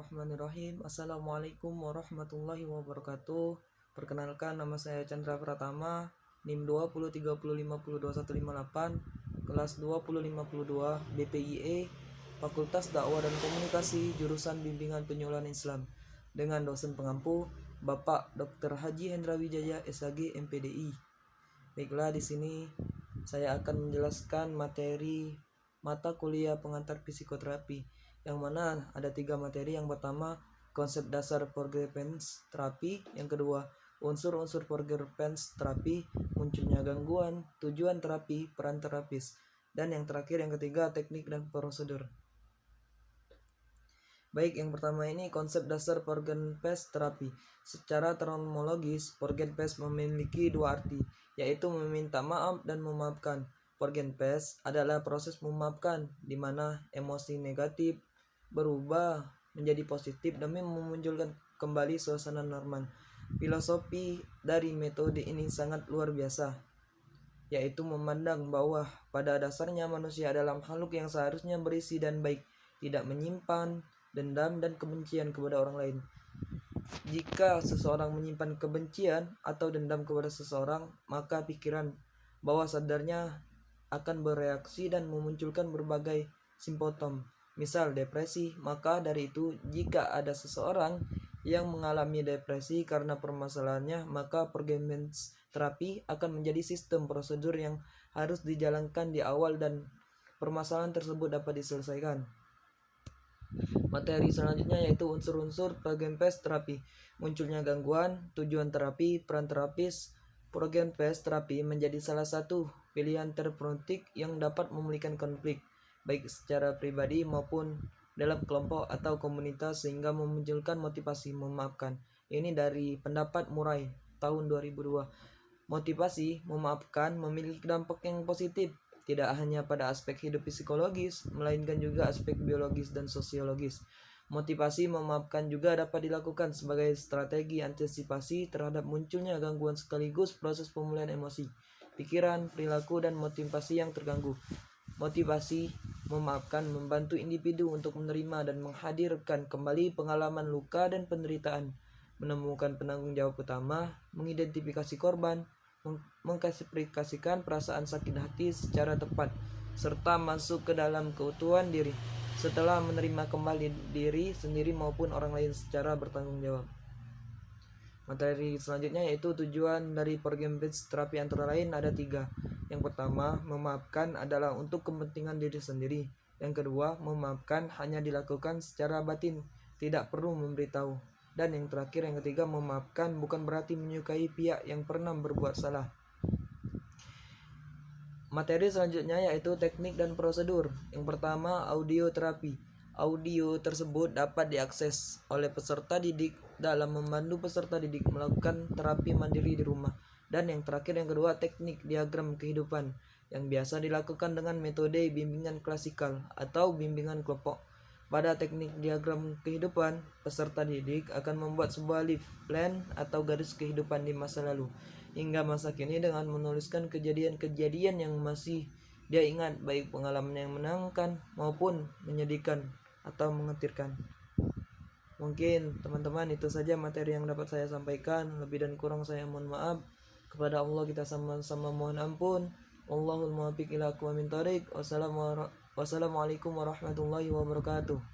Bismillahirrahmanirrahim. Assalamualaikum warahmatullahi wabarakatuh. Perkenalkan, nama saya Chandra Pratama, NIM 2030502158, kelas 2052 BPIE, Fakultas Dakwah dan Komunikasi, jurusan Bimbingan Penyuluhan Islam, dengan dosen pengampu Bapak Dr. Haji Hendra Wijaya SAG MPDI. Baiklah, di sini saya akan menjelaskan materi mata kuliah pengantar psikoterapi, yang mana ada 3 materi. Yang pertama, konsep dasar Forgettance terapi. Yang kedua, unsur-unsur Forgettance terapi, munculnya gangguan, tujuan terapi, peran terapis. Dan yang terakhir, yang ketiga, teknik dan prosedur. Baik, yang pertama ini konsep dasar Forgettance terapi. Secara terminologis, Forgettance memiliki 2 arti, yaitu meminta maaf dan memaafkan. Forgettance adalah proses memaafkan, di mana emosi negatif berubah menjadi positif demi memunculkan kembali suasana normal. Filosofi dari metode ini sangat luar biasa, yaitu memandang bahwa pada dasarnya manusia adalah makhluk yang seharusnya berisi dan baik, tidak menyimpan dendam dan kebencian kepada orang lain. Jika seseorang menyimpan kebencian atau dendam kepada seseorang, maka pikiran bawah sadarnya akan bereaksi dan memunculkan berbagai simptom, misal depresi. Maka dari itu, jika ada seseorang yang mengalami depresi karena permasalahannya, maka Forgettance terapi akan menjadi sistem prosedur yang harus dijalankan di awal dan permasalahan tersebut dapat diselesaikan. Materi selanjutnya yaitu unsur-unsur Forgettance terapi, munculnya gangguan, tujuan terapi, peran terapis. Forgettance terapi menjadi salah satu pilihan terapeutik yang dapat memulihkan konflik, baik secara pribadi maupun dalam kelompok atau komunitas, sehingga memunculkan motivasi memaafkan. Ini dari pendapat Murray tahun 2002. Motivasi memaafkan memiliki dampak yang positif, tidak hanya pada aspek hidup psikologis, melainkan juga aspek biologis dan sosiologis. Motivasi memaafkan juga dapat dilakukan sebagai strategi antisipasi terhadap munculnya gangguan sekaligus proses pemulihan emosi, pikiran, perilaku, dan motivasi yang terganggu. Motivasi memaafkan membantu individu untuk menerima dan menghadirkan kembali pengalaman luka dan penderitaan, menemukan penanggung jawab utama, mengidentifikasi korban, mengklasifikasikan perasaan sakit hati secara tepat, serta masuk ke dalam keutuhan diri setelah menerima kembali diri sendiri maupun orang lain secara bertanggung jawab. Materi selanjutnya yaitu tujuan dari Forgettance terapi, antara lain ada 3. Yang pertama, memaafkan adalah untuk kepentingan diri sendiri. Yang kedua, memaafkan hanya dilakukan secara batin, tidak perlu memberitahu. Dan yang terakhir, yang ketiga, memaafkan bukan berarti menyukai pihak yang pernah berbuat salah. Materi selanjutnya yaitu teknik dan prosedur. Yang pertama, audio terapi. Audio tersebut dapat diakses oleh peserta didik dalam membantu peserta didik melakukan terapi mandiri di rumah. Dan yang terakhir, yang kedua, teknik diagram kehidupan, yang biasa dilakukan dengan metode bimbingan klasikal atau bimbingan kelompok. Pada teknik diagram kehidupan, peserta didik akan membuat sebuah life plan atau garis kehidupan di masa lalu hingga masa kini dengan menuliskan kejadian-kejadian yang masih dia ingat, baik pengalaman yang menyenangkan maupun menyedihkan atau menggetirkan. Mungkin teman-teman itu saja materi yang dapat saya sampaikan. Lebih dan kurang saya mohon maaf. Kepada Allah kita sama-sama mohon ampun. Wallahul muwaffiq ila aqwamit thoriq. Wassalamualaikum warahmatullahi wabarakatuh.